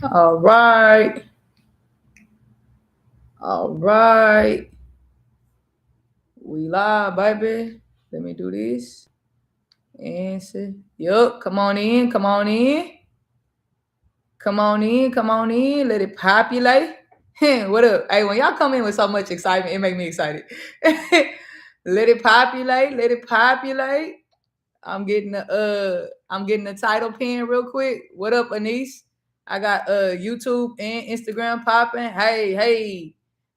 All right. All right. We live, baby. Let me do this. And see. Yup. Come on in. Come on in. Come on in. Come on in. Let it populate. What up? Hey, when y'all come in with so much excitement, it make me excited. Let it populate. Let it populate. I'm getting the title pin real quick. What up, Anise? I got YouTube and Instagram popping. Hey, hey.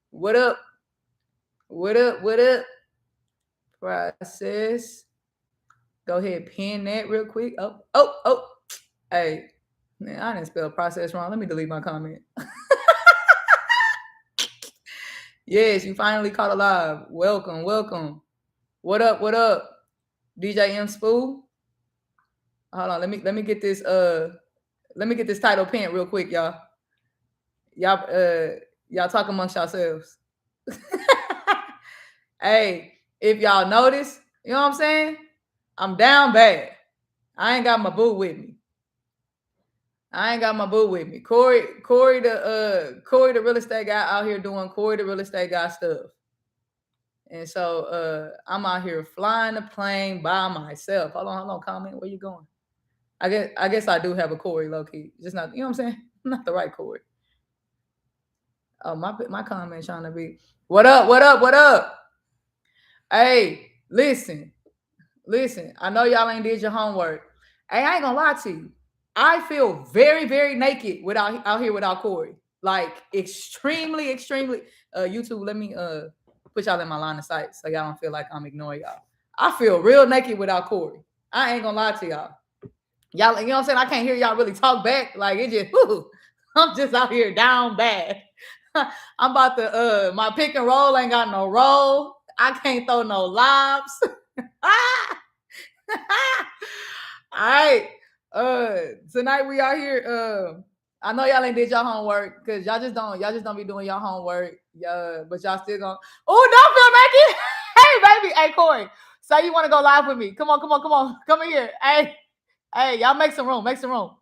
What up? What up? What up? Process. Go ahead, pin that real quick. Oh, oh, oh. Hey, man, I didn't spell process wrong. Let me delete my comment. Yes, you finally caught alive. Welcome, welcome. What up? What up? DJ M Spool. Hold on. Let me get this title pin real quick, y'all. Y'all talk amongst yourselves. Hey, if y'all notice, you know what I'm saying? I'm down bad. I ain't got my boo with me. I ain't got my boo with me. Corey the real estate guy out here doing Corey the real estate guy stuff. And so I'm out here flying the plane by myself. Hold on, comment. Where you going? I guess I do have a Corey low key. Just not, you know what I'm saying? Not the right Corey. Oh, my comment trying to be what up, what up, what up? Hey, listen. I know y'all ain't did your homework. Hey, I ain't gonna lie to you. I feel very, very naked without out here without Corey. Like extremely, extremely. YouTube, let me put y'all in my line of sight so y'all don't feel like I'm ignoring y'all. I feel real naked without Corey. I ain't gonna lie to y'all. Y'all, you know what I'm saying? I can't hear y'all really talk back. Like it just, whew, I'm just out here down bad. I'm about to my pick and roll ain't got no roll. I can't throw no lobs. All right. Tonight we out here. I know y'all ain't did y'all homework because y'all just don't be doing y'all homework. But y'all still gonna. Oh, don't feel like it. Hey, baby. Hey, Corey. Say you want to go live with me. Come on, come on, come on. Come in here. Hey, y'all make some room. Make some room.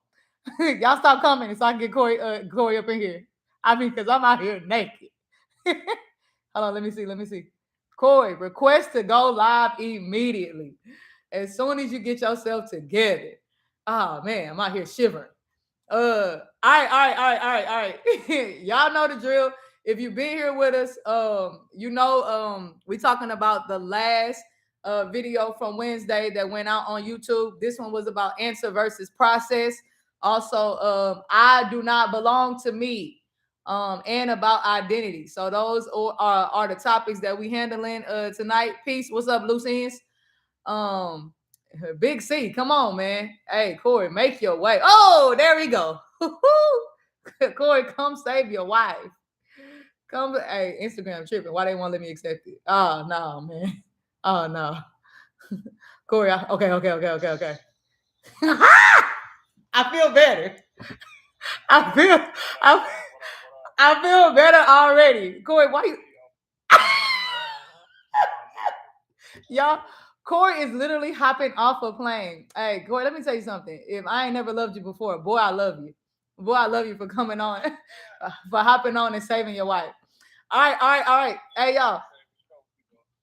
Y'all stop coming so I can get Corey up in here. I mean, because I'm out here naked. Hold on, let me see. Let me see. Corey, request to go live immediately. As soon as you get yourself together. Oh man, I'm out here shivering. All right. Y'all know the drill. If you've been here with us, we talking about the last video from Wednesday that went out on YouTube. This one was about answer versus process. Also, I do not belong to me. And about identity. So those are the topics that we handling tonight. Peace. What's up, loose ends? Um, Big C, come on, man. Hey, Corey, make your way. Oh, there we go. Corey, come save your wife. Come, hey, Instagram tripping. Why they won't let me accept it? Oh no, man. Oh no, Corey. Okay. I feel better. I feel, I, I feel better already. Corey, why you? Y'all, Corey is literally hopping off a plane. Hey, Corey, let me tell you something. If I ain't never loved you before, boy, I love you. Boy, I love you for coming on, for hopping on and saving your wife. All right. Hey, y'all.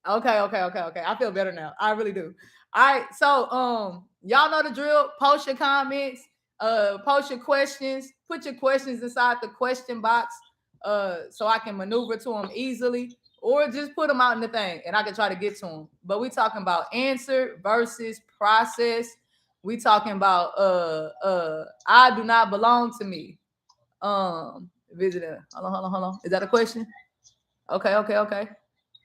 Okay. I feel better now. I really do. All right. So, y'all know the drill. Post your comments. Post your questions. Put your questions inside the question box. So I can maneuver to them easily, or just put them out in the thing, and I can try to get to them. But we talking about answer versus process. We talking about I do not belong to me. Visitor. Hold on. Is that a question? Okay.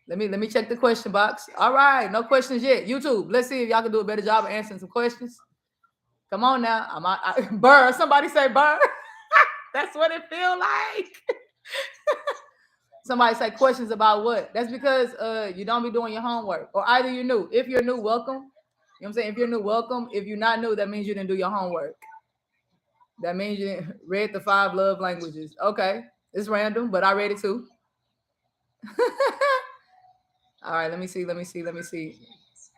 Let me check the question box. All right, no questions yet. YouTube, let's see if y'all can do a better job of answering some questions. Come on now. Burr. Somebody say burr. That's what it feel like. Somebody say questions about what? That's because you don't be doing your homework. Or either you're new. If you're new, welcome. You know what I'm saying? If you're new, welcome. If you're not new, that means you didn't do your homework. That means you didn't read the 5 love languages. Okay. It's random, but I read it too. All right, let me see.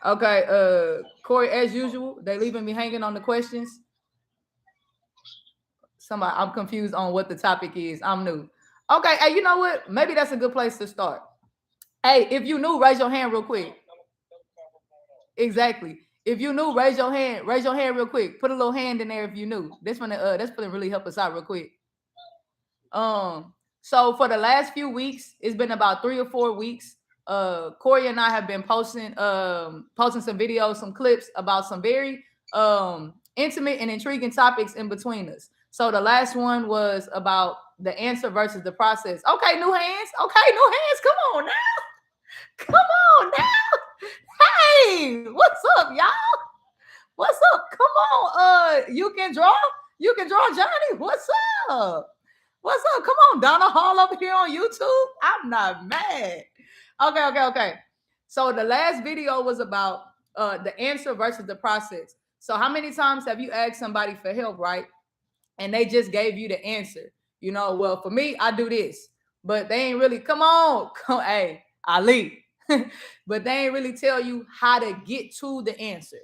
Okay, Corey, as usual, they leaving me hanging on the questions. Somebody, I'm confused on what the topic is. I'm new. Okay, hey, you know what? Maybe that's a good place to start. Hey, if you new, raise your hand real quick. Exactly. If you new, raise your hand. Raise your hand real quick. Put a little hand in there if you new. That's gonna really help us out real quick. So for the last few weeks, it's been about 3 or 4 weeks. Corey and I have been posting some videos, some clips about some very intimate and intriguing topics in between us. So the last one was about the answer versus the process. Okay, new hands. Okay, new hands. Come on now. Come on now. Hey, what's up, y'all? What's up? Come on. You can draw. You can draw, Johnny. What's up? What's up? Come on, Donna Hall over here on YouTube. I'm not mad. Okay. So the last video was about the answer versus the process. So how many times have you asked somebody for help, right? And they just gave you the answer. You know, well, for me, I do this, but they ain't really come, hey, Ali. But they ain't really tell you how to get to the answer.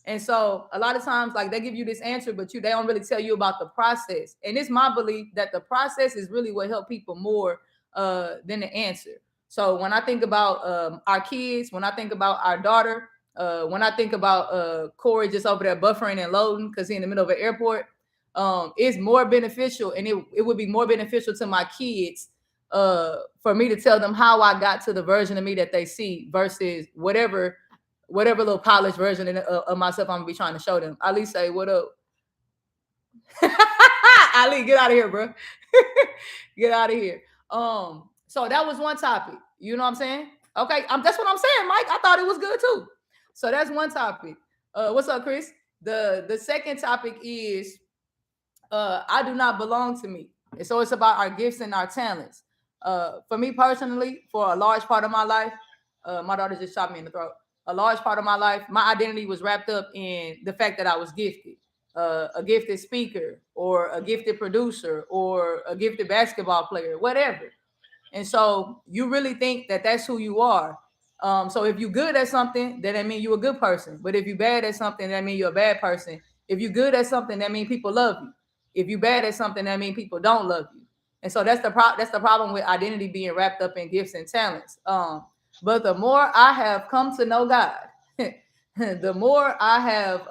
And so a lot of times, like they give you this answer, but they don't really tell you about the process. And it's my belief that the process is really what help people more than the answer. So when I think about our kids, when I think about our daughter, when I think about Corey just over there buffering and loading because he's in the middle of an airport, it's more beneficial, and it would be more beneficial to my kids for me to tell them how I got to the version of me that they see versus whatever little polished version of myself I'm gonna be trying to show them. Ali say, "What up?" Ali, get out of here, bro. Get out of here. So that was one topic. You know what I'm saying? Okay, that's what I'm saying, Mike. I thought it was good too. So that's one topic. What's up, Chris? The second topic is I do not belong to me. And so it's about our gifts and our talents. For me personally, for a large part of my life, my daughter just shot me in the throat. A large part of my life, my identity was wrapped up in the fact that I was gifted. A gifted speaker or a gifted producer or a gifted basketball player, whatever. And so you really think that that's who you are. So if you're good at something, then that means you're a good person. But if you're bad at something, that means you're a bad person. If you're good at something, that means people love you. If you're bad at something, that means people don't love you. And so that's the problem with identity being wrapped up in gifts and talents. But the more I have come to know God, the more I have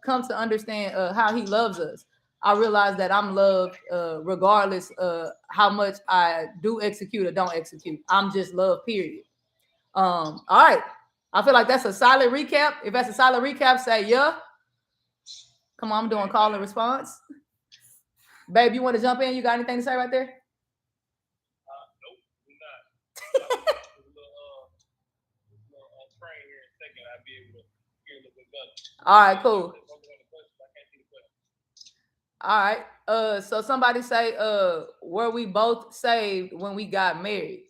come to understand how He loves us. I realize that I'm loved regardless of how much I do execute or don't execute. I'm just loved, period. All right. I feel like that's a solid recap. If that's a solid recap, say yeah. Come on, I'm doing call and response. Babe, you want to jump in? You got anything to say right there? Nope, we're not. Train here in a second. I'll be able to hear a little bit better. All right, cool. All right. So somebody say, were we both saved when we got married?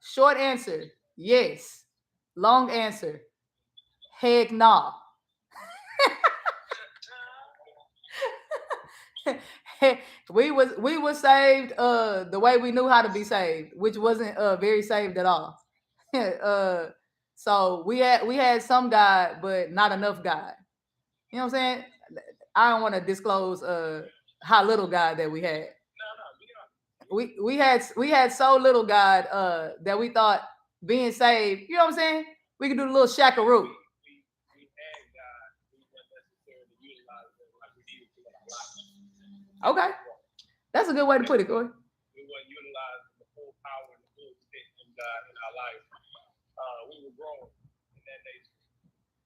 Short answer, yes. Long answer, heck no. we was saved the way we knew how to be saved, which wasn't very saved at all. So we had some God, but not enough God. You know what I'm saying? I don't want to disclose how little God that we had. We had so little God that we thought being saved, you know what I'm saying? We could do the little shackaroo. Okay. That's a good way to put it, Corey. We weren't utilizing the full power and the full extent of God in our life. We were growing in that nature.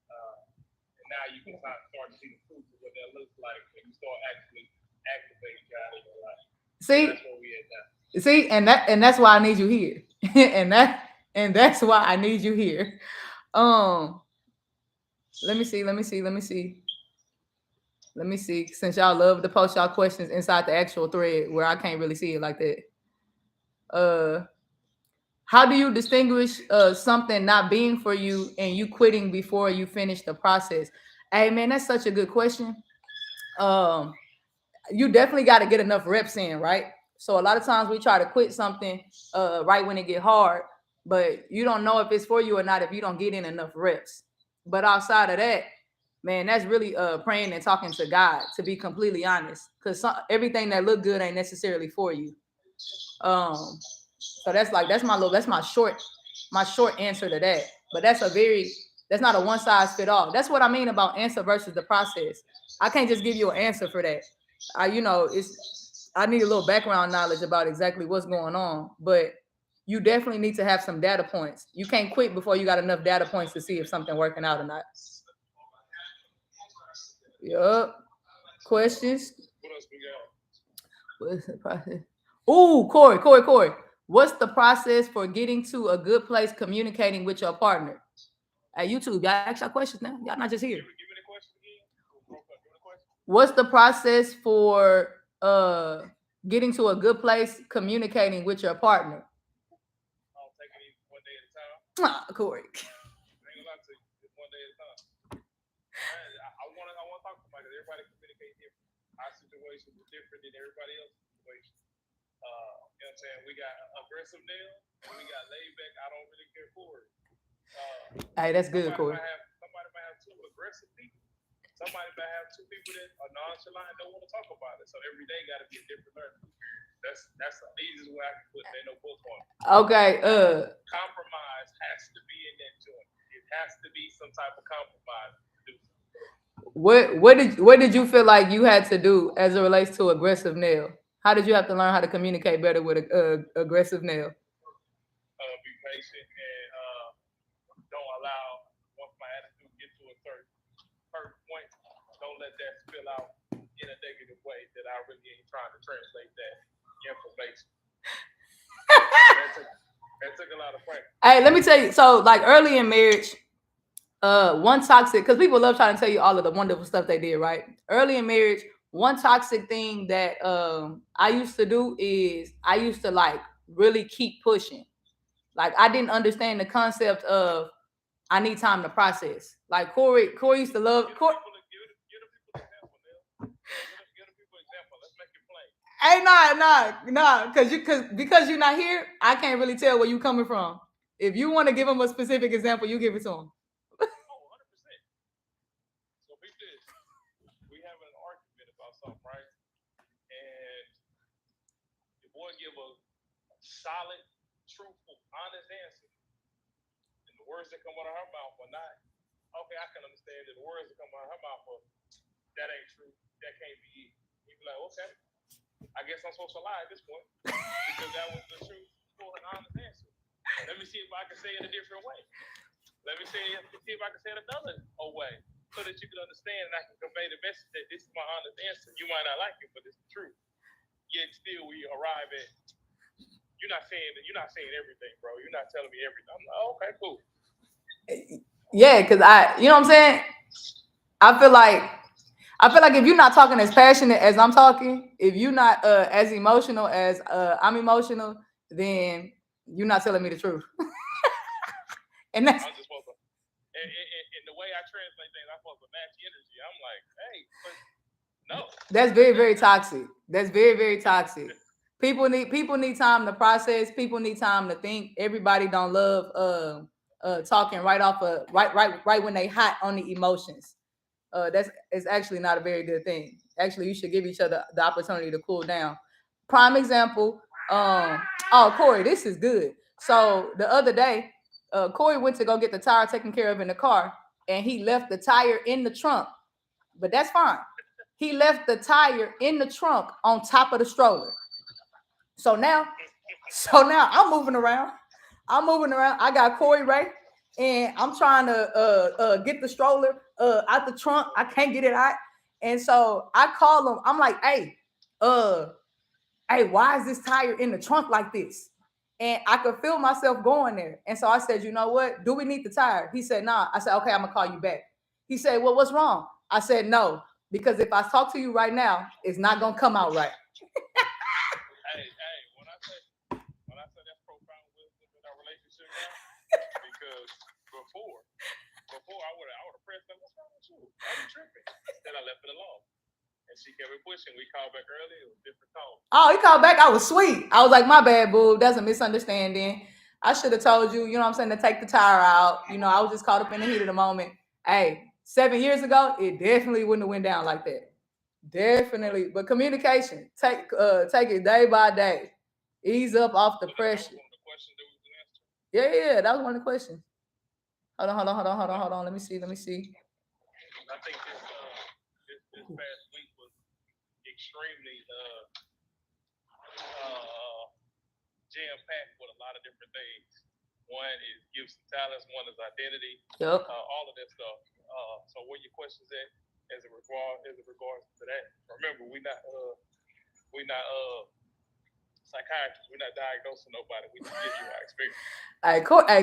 And now you can start to see the fruits of what that looks like when you start actually activating God in your life. See? That's where we at now. See, and that's why I need you here. and that's why I need you here. Let me see. Since y'all love to post y'all questions inside the actual thread where I can't really see it like that. How do you distinguish something not being for you and you quitting before you finish the process? Hey man, that's such a good question. You definitely got to get enough reps in, right? So a lot of times we try to quit something right when it get hard, but you don't know if it's for you or not if you don't get in enough reps. But outside of that, Man, that's really praying and talking to God, to be completely honest, because everything that look good ain't necessarily for you. So that's my short answer to that. But that's not a one size fit all. That's what I mean about answer versus the process. I can't just give you an answer for that. I need a little background knowledge about exactly what's going on, but you definitely need to have some data points. You can't quit before you got enough data points to see if something working out or not. Yup. Questions? What else we got? What's the process? Ooh, Corey. What's the process for getting to a good place communicating with your partner? At YouTube, y'all ask y'all questions now. Y'all not just here. Give me the question again. What's the process for getting to a good place communicating with your partner? I'll take it one day at a time. Corey. I ain't gonna lie to you. It's one day at a time. I want to talk to somebody. Everybody communicate different. Our situation is different than everybody else's situation. You know what I'm saying? We got aggressive now, and we got laid back. I don't really care for it. Hey, that's good, Corey. Somebody might have two aggressive people. Somebody might have two people that are nonchalant and don't want to talk about it. So every day got to be a different learning. That's the easiest way I can put it. Ain't no book on it. Okay. Compromise has to be in that joint. It has to be some type of compromise. What did you feel like you had to do as it relates to aggressive nail? How did you have to learn how to communicate better with aggressive nail? Be patient and don't allow, once my attitude gets to a certain point, don't let that spill out in a negative way that I really ain't trying to translate that information. that took a lot of practice. Hey, let me tell you. So, like early in marriage, one toxic, because people love trying to tell you all of the wonderful stuff they did, right? Early in marriage, one toxic thing that I used to do is I used to like really keep pushing. Like I didn't understand the concept of I need time to process. Like Corey used to love Corey. Hey, nah, because you're not here, I can't really tell where you coming from. If you want to give them a specific example, you give it to them. 100%. So be this. We having an argument about something, right? And the boy give a solid, truthful, honest answer. And the words that come out of her mouth are not, okay, I can understand that the words that come out of her mouth are, that ain't true. That can't be it. You be like, okay, I guess I'm supposed to lie at this point. Because that was the truth for an honest answer. Let me see if I can say it a different way. Let me see if I can say it another way, so that you can understand and I can convey the message that this is my honest answer. You might not like it, but it's the truth. Yet still, we arrive at you're not saying everything, bro. You're not telling me everything. I'm like, oh, okay, cool. Yeah, because you know what I'm saying? I feel like if you're not talking as passionate as I'm talking, if you're not as emotional as I'm emotional, then you're not telling me the truth. And that's I'm just supposed to, and the way I translate things, I'm supposed to match energy. I'm like, hey, but no. That's very, very toxic. That's very, very toxic. People need time to process. People need time to think. Everybody don't love talking right when they hot on the emotions. It's actually not a very good thing. Actually, you should give each other the opportunity to cool down. Prime example. Corey, this is good. So the other day, Corey went to go get the tire taken care of in the car, and he left the tire in the trunk. But that's fine. He left the tire in the trunk on top of the stroller. So now I'm moving around. I got Corey Ray, and I'm trying to get the stroller out the trunk. I can't get it out. And so I call him. I'm like, hey, why is this tire in the trunk like this? And I could feel myself going there. And so I said, you know what? Do we need the tire? He said, nah. I said, okay, I'm gonna call you back. He said, well, what's wrong? I said, no, because if I talk to you right now, it's not gonna come out right. Hey, when I say that's profound wisdom in our relationship now, because before I would have pressed them, what's wrong with you? I'm tripping. Then I left it alone. And she kept pushing. We called back early. It was a different tone. Oh, he called back. I was sweet. I was like, my bad, boo. That's a misunderstanding. I should have told you, you know what I'm saying, to take the tire out. You know, I was just caught up in the heat of the moment. Hey, 7 years ago, it definitely wouldn't have went down like that. Definitely. But communication, take it day by day. Ease up off the pressure. Yeah, that was one of the questions. Hold on. Let me see. I think this past week was extremely jam packed with a lot of different things. One is gifts and talents. One is identity. Yep. All of that stuff. So where your questions at as it regards to that? Remember, we not psychiatrists. We're not diagnosing nobody. We just give you our experience.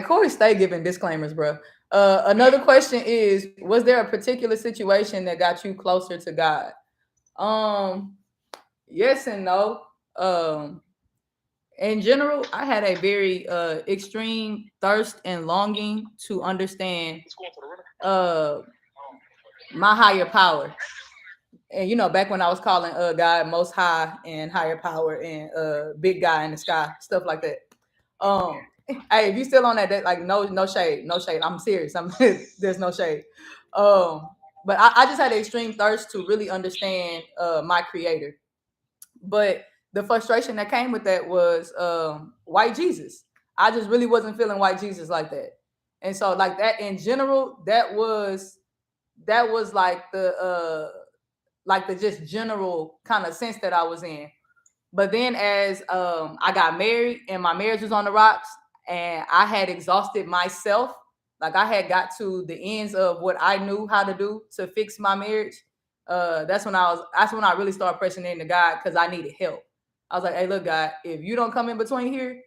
Corey, stay giving disclaimers, bro. Another question is: was there a particular situation that got you closer to God? Yes and no. In general, I had a very extreme thirst and longing to understand my higher power. And back when I was calling God Most High and higher power and big guy in the sky, stuff like that. Hey, if you still on that, like no shade. I'm serious. There's no shade. But I just had an extreme thirst to really understand my creator. But the frustration that came with that was white Jesus. I just really wasn't feeling white Jesus like that. And so like that in general, that was like the just general kind of sense that I was in. But then as I got married and my marriage was on the rocks and I had exhausted myself, like I had got to the ends of what I knew how to do to fix my marriage. That's when I really started pressing into God because I needed help. I was like, hey, look, God, if you don't come in between here,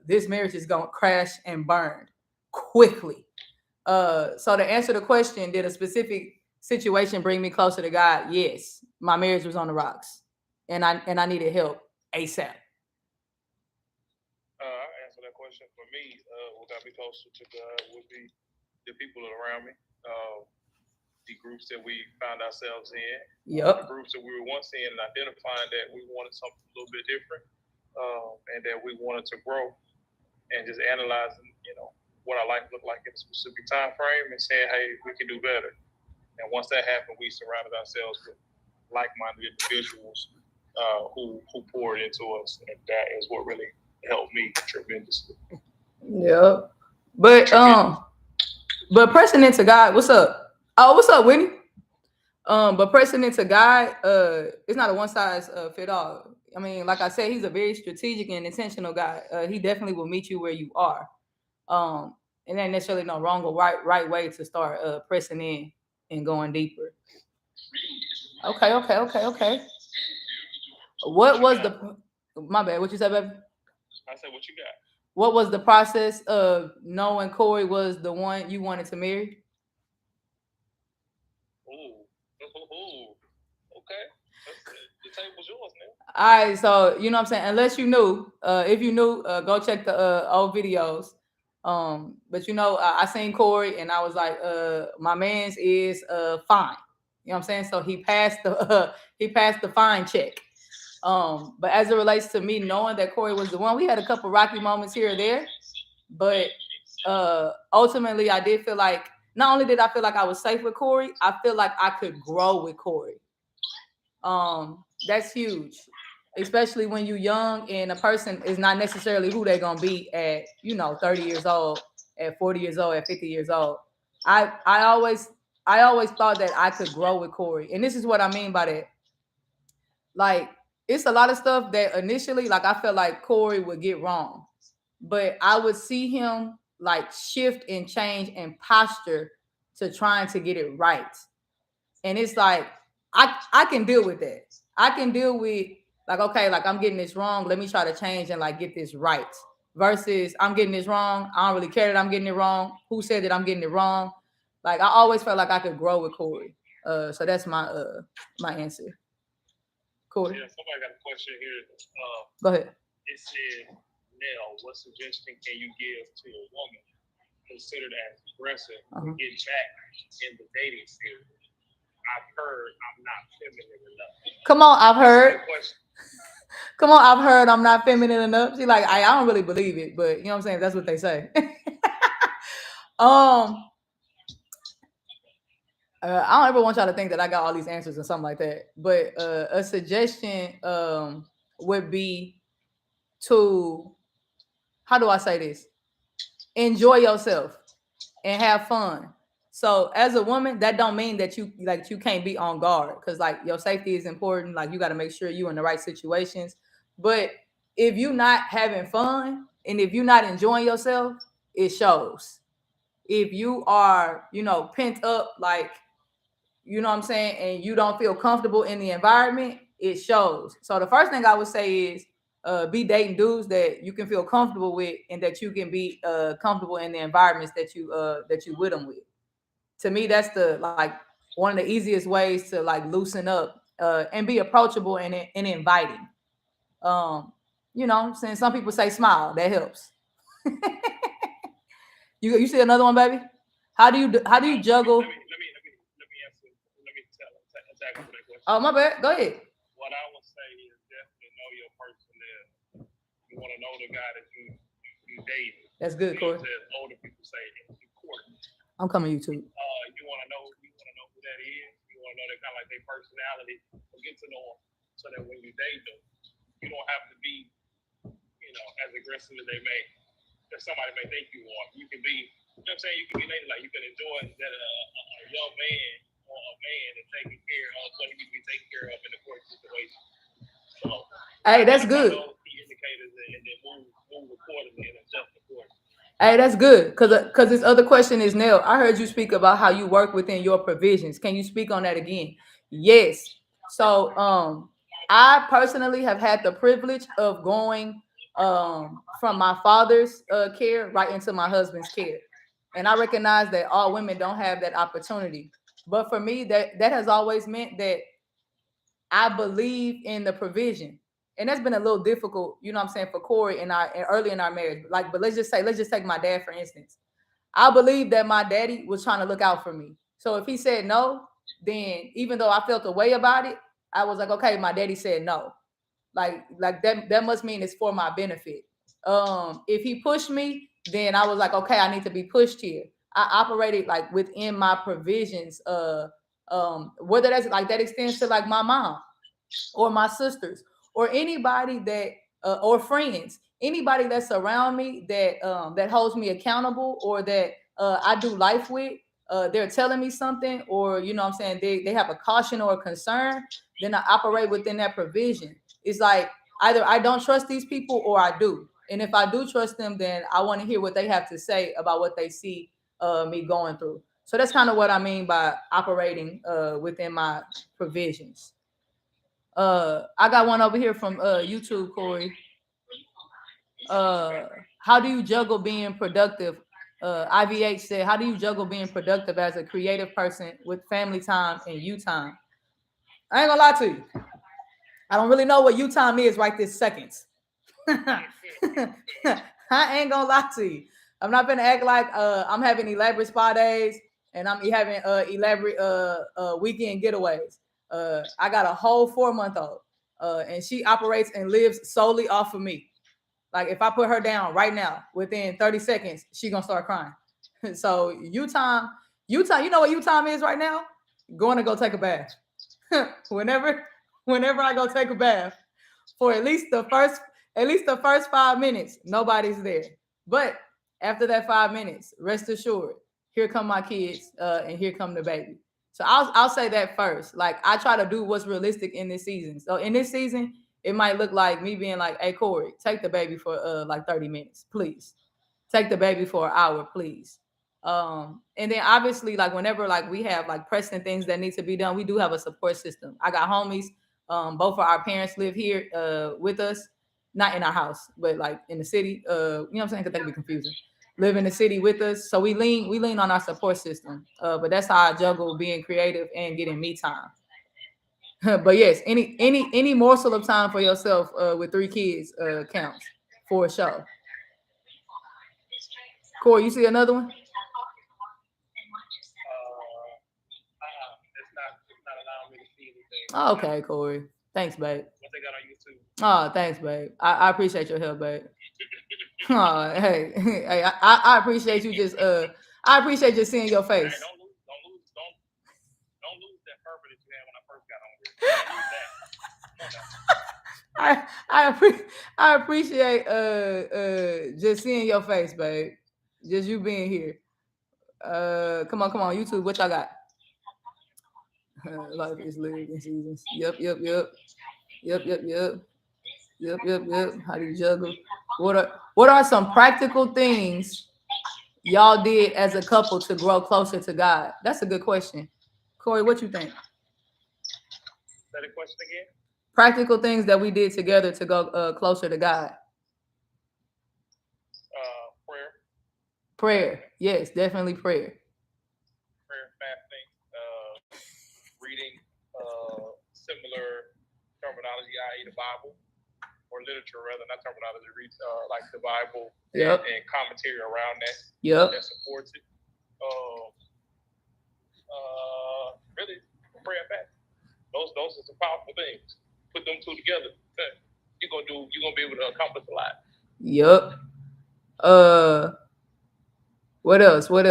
this marriage is gonna crash and burn quickly. So to answer the question, did a specific situation bring me closer to God? Yes. My marriage was on the rocks. And I needed help ASAP. I answer that question. For me, what got me closer to God would be the people around me, the groups that we found ourselves in, Yep. The groups that we were once in, and identifying that we wanted something a little bit different, and that we wanted to grow, and just analyzing, what our life looked like in a specific time frame, and saying, hey, we can do better. And once that happened, we surrounded ourselves with like-minded individuals who poured into us, and that is what really helped me tremendously. Yep. But pressing into God, what's up? Oh, what's up, Whitney? But pressing into God, it's not a one size fit all. I mean, like I said, he's a very strategic and intentional guy. He definitely will meet you where you are. And ain't necessarily no wrong or right way to start pressing in and going deeper. Okay. What was my bad? What you said, baby? I said, what you got? What was the process of knowing Corey was the one you wanted to marry? Okay. The table's yours now. All right, so you know what I'm saying. Unless you knew, if you knew, go check the old videos. But I seen Corey and I was like, my man's is fine. You know what I'm saying? So he passed the fine check. But as it relates to me knowing that Corey was the one, we had a couple rocky moments here or there, but ultimately I did feel like not only did I feel like I was safe with Corey, I feel like I could grow with Corey. That's huge, especially when you're young and a person is not necessarily who they're gonna be at 30 years old, at 40 years old, at 50 years old. I always thought that I could grow with Corey, and this is what I mean by that. Like, it's a lot of stuff that initially, like, I felt like Corey would get wrong, but I would see him like shift and change and posture to trying to get it right. And it's like, I can deal with that. I can deal with like, okay, like I'm getting this wrong. Let me try to change and like get this right. Versus I'm getting this wrong. I don't really care that I'm getting it wrong. Who said that I'm getting it wrong? Like, I always felt like I could grow with Corey. So that's my answer. Corey. Yeah, somebody got a question here. Go ahead. It said, Nell, what suggestion can you give to a woman considered as aggressive to get back in the dating field? I've heard I'm not feminine enough. Come on, I've heard. Come on, I've heard I'm not feminine enough. She's like, I don't really believe it, but you know what I'm saying? That's what they say. I don't ever want y'all to think that I got all these answers or something like that. But a suggestion would be to, how do I say this? Enjoy yourself and have fun. So as a woman, that don't mean that you can't be on guard, because like your safety is important. Like you got to make sure you in the right situations. But if you're not having fun and if you're not enjoying yourself, it shows. If you are, pent up, like, you know what I'm saying, and you don't feel comfortable in the environment, it shows. So the first thing I would say is be dating dudes that you can feel comfortable with and that you can be comfortable in the environments that you with them with. To me, that's the like one of the easiest ways to like loosen up and be approachable and inviting. Um, since some people say smile, that helps. You see another one, baby? How do you juggle? Let me answer. Let me tackle that question. Oh, my bad. Go ahead. What I would say is definitely know your personnel. You want to know the guy that you dating. That's good, Corey. As older people say, it's important. I'm coming to YouTube. You want to know who that is. You want to know their kind of like their personality. Get to know them so that when you date them, you don't have to be, as aggressive as they may. That somebody may think you are. You can be, you know what I'm saying? You can be like you can enjoy that a young man or a man is taking care of what he can be taken care of in the court situation. So, hey, that's good. Those key indicators and then move accordingly and adjust accordingly. Hey, that's good. Cause this other question is, Nell, I heard you speak about how you work within your provisions. Can you speak on that again? Yes. So I personally have had the privilege of going from my father's care right into my husband's care. And I recognize that all women don't have that opportunity. But for me, that has always meant that I believe in the provision. And that's been a little difficult, you know what I'm saying, for Corey and early in our marriage. Like, but let's just take my dad, for instance. I believe that my daddy was trying to look out for me. So if he said no, then even though I felt a way about it, I was like, okay, my daddy said no. Like that must mean it's for my benefit. If he pushed me, then I was like, okay, I need to be pushed here. I operated like within my provisions. Whether that's like that extends to like my mom or my sisters or anybody that or friends, anybody that's around me that holds me accountable or that I do life with. They're telling me something, or you know what I'm saying, they have a caution or a concern, then I operate within that provision. It's like either I don't trust these people or I do. And if I do trust them, then I want to hear what they have to say about what they see me going through. So that's kind of what I mean by operating within my provisions. I got one over here from YouTube, Corey. How do you juggle being productive? IVH said, how do you juggle being productive as a creative person with family time and you time? I ain't gonna lie to you. I don't really know what you time is right this second. I ain't gonna lie to you. I'm not gonna act like I'm having elaborate spa days and I'm having elaborate weekend getaways. I got a whole 4-month-old, and she operates and lives solely off of me. Like if I put her down right now, within 30 seconds, she gonna start crying. So you know what you time is right now? Going to go take a bath. whenever I go take a bath, for at least the first 5 minutes, nobody's there. But after that 5 minutes, rest assured, here come my kids, and here come the baby. So I'll say that first. Like I try to do what's realistic in this season. So in this season, it might look like me being like, "Hey Corey, take the baby for like 30 minutes, please. Take the baby for an hour, please." And then obviously, like whenever like we have like pressing things that need to be done, we do have a support system. I got homies. Both of our parents live here with us, not in our house, but like in the city. You know what I'm saying? Because that can be confusing. Live in the city with us, so we lean on our support system. But that's how I juggle being creative and getting me time. But yes, any morsel of time for yourself with 3 kids counts for a show. Corey, you see another one? It's not allowing me to see anything. Oh, okay, Corey. Thanks, babe. What they got on YouTube? Oh, thanks, babe. I appreciate your help, babe. Oh, hey, I appreciate you just I appreciate just seeing your face. Hey, don't I appreciate just seeing your face, babe. Just you being here. Come on, YouTube. What y'all got? Life is lived in seasons. Yep. How do you juggle? What are some practical things y'all did as a couple to grow closer to God? That's a good question. Corey, what you think? Say the question again. Practical things that we did together to go closer to God. Prayer. Yes, definitely prayer. Prayer, fasting, reading similar terminology, i.e. the Bible, or literature rather, not terminology, read like the Bible and commentary around that. That supports it. Really, prayer and fasting. Those are some powerful things. Put them two together. You're gonna be able to accomplish a lot. Yep. What else? We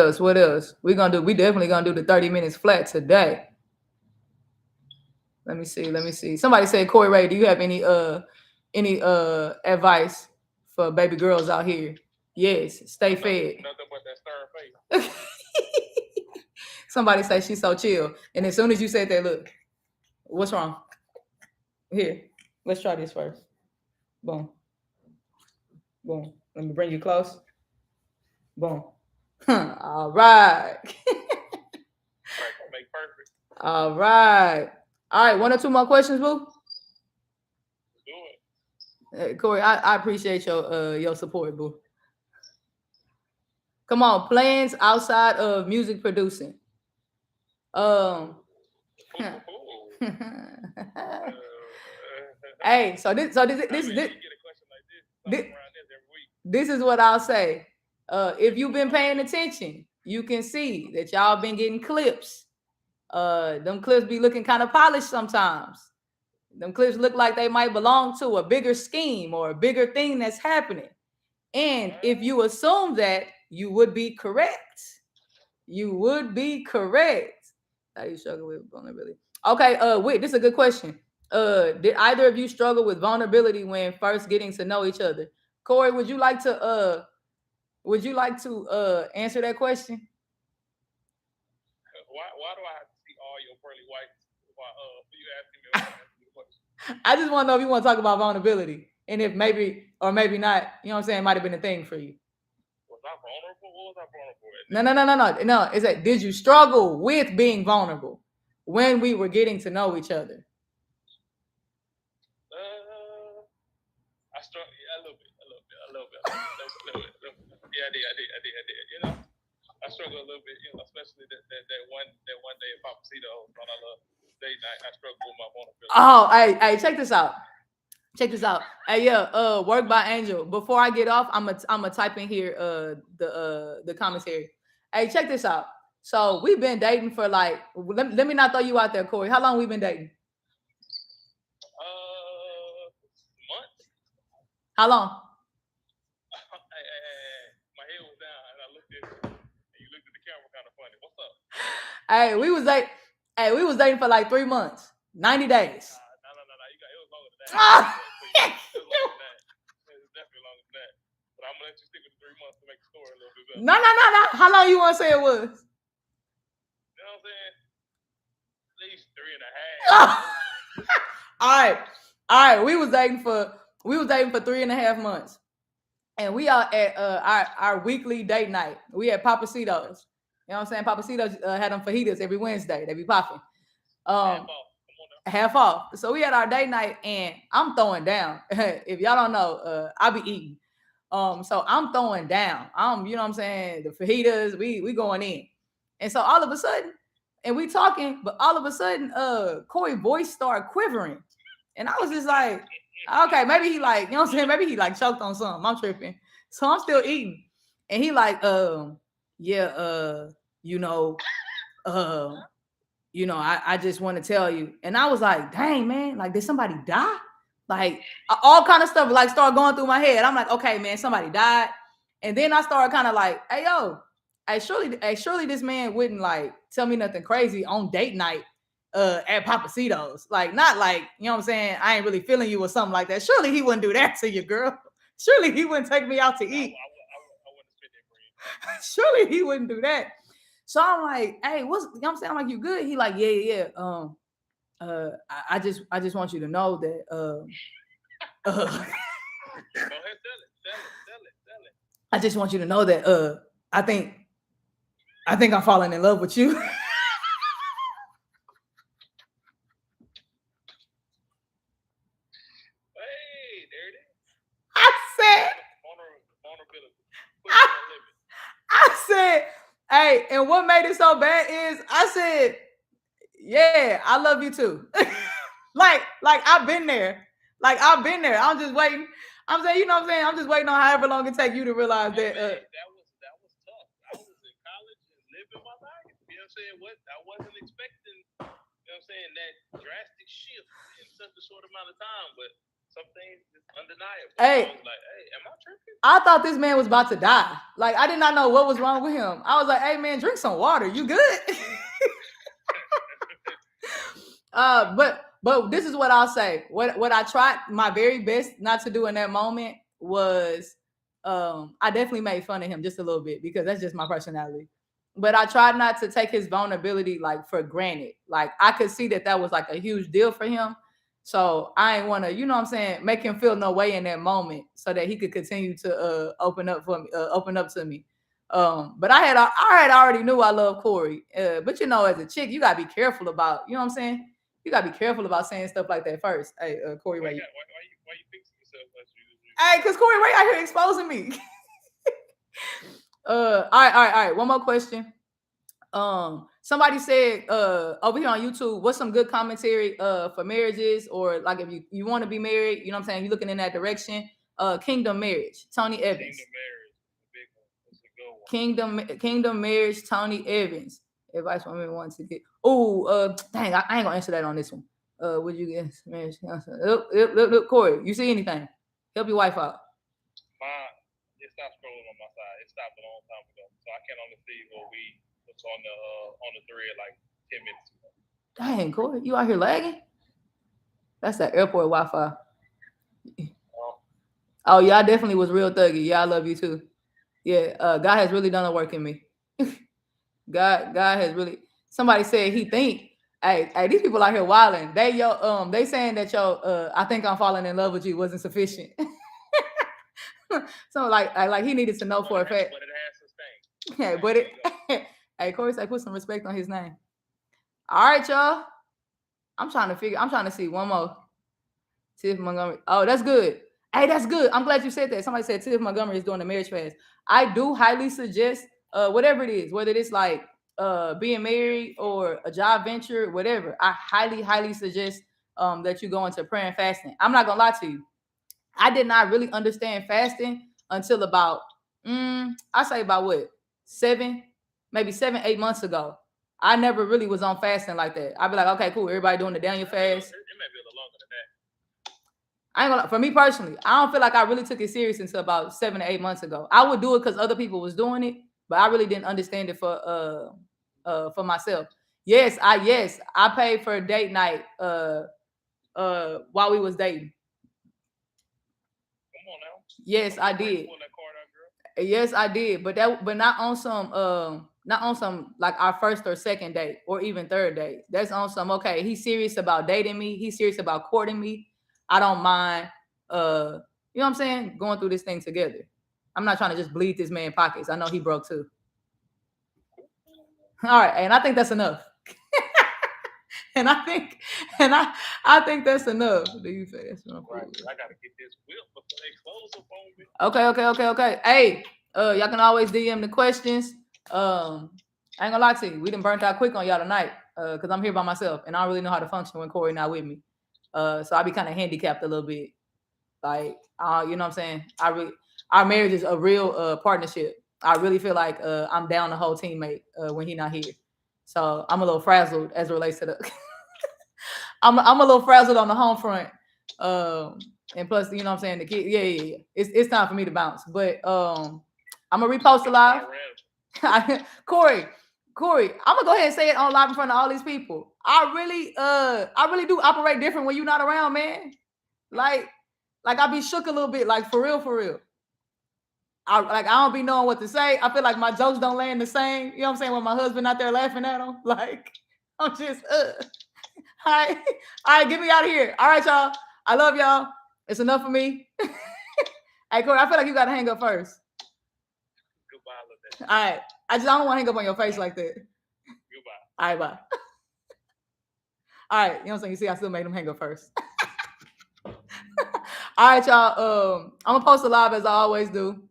definitely gonna do the 30 minutes flat today. Let me see. Somebody said, Corey Ray, do you have any advice for baby girls out here? Yes, stay fed. Nothing but that stern face. Somebody say she's so chill. And as soon as you said that, look, what's wrong? Here, let's try this first. Boom. Let me bring you close. Boom. All right. Make perfect. All right. One or two more questions, boo. Do it. Corey, I appreciate your support, boo. Come on, plans outside of music producing. Hey, so this is what I'll say. If you've been paying attention, you can see that y'all been getting clips. Them clips be looking kind of polished sometimes. Them clips look like they might belong to a bigger scheme or a bigger thing that's happening. And if you assume that, you would be correct. How do you struggle with vulnerability? Okay, wait, this is a good question. Did either of you struggle with vulnerability when first getting to know each other? Corey, would you like to answer that question? Why do I have to see all your pearly whites while you asking me the question? I just want to know if you want to talk about vulnerability and if maybe or maybe not, you know what I'm saying, it might have been a thing for you. Was I vulnerable? What was I vulnerable at? No. It's that, did you struggle with being vulnerable when we were getting to know each other? I struggled a little bit. Yeah, I did. You know, I struggled a little bit. You know, especially that one day at Papacito on our date night. I struggled with my vulnerability. Oh, hey, check this out. Hey, yeah, work by Angel. Before I get off, I'm gonna type in here the commentary. Hey, check this out. So we've been dating for like, let me not throw you out there, Corey. How long we been dating? Months. How long? My head was down and I looked at it, and you looked at the camera kind of funny. What's up? Hey, we was dating for like 3 months, 90 days. No. It was longer than that. It was definitely longer than that. But I'm gonna let you stick with the 3 months to make the story a little bit better. No. How long you want to say it was? You know what I'm saying? At least 3.5. All right. We was dating for 3.5 months, and we are at our weekly date night. We had Papacitos. You know what I'm saying? Papacitos had them fajitas every Wednesday. They be popping. Half off. So we had our date night, and I'm throwing down. If y'all don't know, I be eating. So I'm throwing down. You know what I'm saying? The fajitas, we going in. And so all of a sudden, and we talking, but all of a sudden, Corey's voice started quivering. And I was just like, okay, maybe he like, you know what I'm saying? Maybe he like choked on something. I'm tripping. So I'm still eating. And he like, I just want to tell you. And I was like, dang, man, like, did somebody die? Like, all kind of stuff like started going through my head. I'm like, okay, man, somebody died. And then I started kind of like, hey, yo, surely this man wouldn't like tell me nothing crazy on date night at Papacitos. Like, not like, you know what I'm saying? I ain't really feeling you or something like that. Surely he wouldn't do that to you, girl. Surely he wouldn't take me out to eat. I wouldn't spend that bread. Surely he wouldn't do that. So I'm like, hey, what's, you know what I'm saying? I'm like, you good? He like, yeah. I just want you to know that Go ahead, sell it. I just want you to know that I think I'm falling in love with you. Hey, there it is. I said, Vulnerability. I said, hey, and what made it so bad is I said, yeah, I love you too. like I've been there. Like I've been there. I'm just waiting. I'm saying, you know what I'm saying? I'm just waiting on however long it take you to realize that. That was tough. I was in college and living my life. You know what I'm saying? I wasn't expecting, you know what I'm saying, that drastic shift in such a short amount of time, but some things is undeniable. Hey, I was like, hey, am I tripping? I thought this man was about to die. Like, I did not know what was wrong with him. I was like, hey man, drink some water. You good? But this is what I'll say. What I tried my very best not to do in that moment was I definitely made fun of him just a little bit because that's just my personality. But I tried not to take his vulnerability like for granted. Like I could see that was like a huge deal for him. So I ain't want to, you know what I'm saying, make him feel no way in that moment so that he could continue to open up for me, open up to me. But I had already knew I love Corey. But you know, as a chick, you gotta be careful about, you know what I'm saying? You gotta be careful about saying stuff like that first. Hey, Corey, why you fixing yourself like you? Hey, cause Corey Ray out here exposing me. All right. One more question. Somebody said over here on YouTube, what's some good commentary for marriages, or like if you want to be married, you know what I'm saying, you're looking in that direction. Kingdom Marriage, Tony Evans. Kingdom Marriage, Tony Evans. Advice women want to get. Dang, I ain't gonna answer that on this one. Would you get marriage? Look, Corey, you see anything? Help your wife out. It stopped scrolling on my side. It stopped a long time ago, so I can only see what was on the thread like 10 minutes ago. Dang, Corey, you out here lagging? That's that airport Wi-Fi. Oh yeah, I definitely was real thuggy. Yeah, I love you too. Yeah, God has really done the work in me. God has really. Somebody said he think. Hey, these people out here wilding. They saying that I think I'm falling in love with you wasn't sufficient. So like he needed to know for a fact. But it has sustained. Okay, but hey, Corey said put some respect on his name. All right, y'all. I'm trying to see one more. Tiff Montgomery. Oh, that's good. Hey, that's good. I'm glad you said that. Somebody said Tiff Montgomery is doing the marriage fast. I do highly suggest whatever it is, whether it's like being married or a job venture, whatever. I highly suggest that you go into prayer and fasting. I'm not gonna lie to you. I did not really understand fasting until about I say about what 7, 8 months ago. I never really was on fasting like that. I'd be like, okay, cool, everybody doing the Daniel fast. It may be a little longer than that. I ain't gonna, for me personally, I don't feel like I really took it serious until about 7 to 8 months ago. I would do it because other people was doing it, but I really didn't understand it for myself. Yes, I paid for a date night while we was dating. Come on now. Yes, I did. Yes, I did, but not on some like our first or second date or even third date. That's on some, okay, he's serious about dating me, he's serious about courting me. I don't mind you know what I'm saying, going through this thing together. I'm not trying to just bleed this man pockets. I know he broke too. All right, and I think that's enough. And I think that's enough. Do you fast? Right. I gotta get this whip before they close up on me. Okay. Hey, y'all can always DM the questions. I ain't gonna lie to you, we done burnt out quick on y'all tonight. Because I'm here by myself and I don't really know how to function when Corey not with me. So I be kind of handicapped a little bit. Like, you know what I'm saying? Our marriage is a real partnership. I really feel like I'm down the whole teammate when he not here. So I'm a little frazzled as it relates to the. I'm a little frazzled on the home front. And plus, you know what I'm saying, the kid. Yeah. It's time for me to bounce. But I'm gonna repost a live. Corey, Corey, I'm gonna go ahead and say it on live in front of all these people. I really do operate different when you're not around, man. Like I be shook a little bit, like for real. I don't be knowing what to say. I feel like my jokes don't land the same. You know what I'm saying? When my husband out there laughing at them, like I'm just all right, get me out of here. All right, y'all. I love y'all. It's enough for me. Hey, Corey, I feel like you gotta hang up first. Goodbye, all right. I don't want to hang up on your face like that. Goodbye. All right, bye. All right, you know what I'm saying? You see, I still made them hang up first. All right, y'all. I'm gonna post a live as I always do.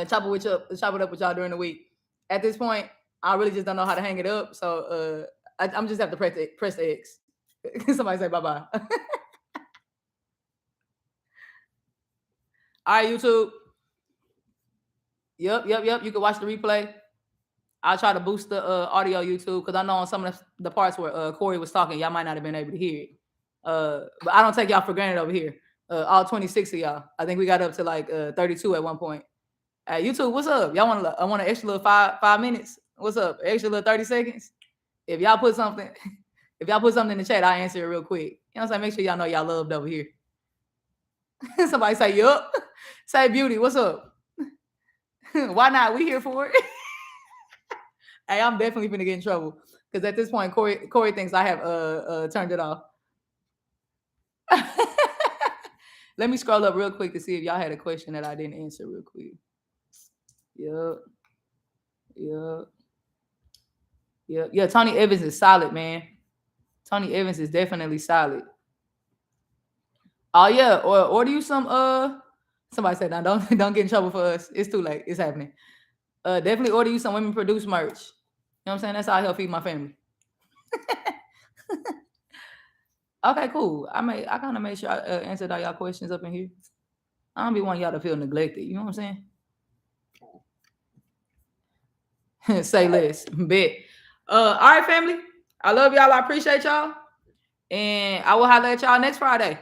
Chop it up with y'all during the week. At this point, I really just don't know how to hang it up, so I'm just have to press the X. Somebody say bye-bye. All right, YouTube. Yep. You can watch the replay. I'll try to boost the audio YouTube because I know on some of the parts where Corey was talking, y'all might not have been able to hear it. But I don't take y'all for granted over here. All 26 of y'all. I think we got up to like 32 at one point. YouTube, what's up? Y'all want an extra little five minutes? What's up? Extra little 30 seconds? If y'all put something in the chat, I'll answer it real quick. You know what I'm saying? Make sure y'all know y'all loved over here. Somebody say, yup. Say Beauty, what's up? Why not? We here for it. Hey, I'm definitely gonna get in trouble because at this point, Corey thinks I have turned it off. Let me scroll up real quick to see if y'all had a question that I didn't answer real quick. Yep. Yeah, Tony Evans is solid, man. Tony Evans is definitely solid. Oh yeah, or order you some somebody said now don't get in trouble for us. It's too late. It's happening. Definitely order you some women produce merch. You know what I'm saying? That's how I help feed my family. Okay, cool. I kind of made sure I answered all y'all questions up in here. I don't be wanting y'all to feel neglected. You know what I'm saying? Say less. Bet. All right, family. I love y'all. I appreciate y'all. And I will holler at y'all next Friday.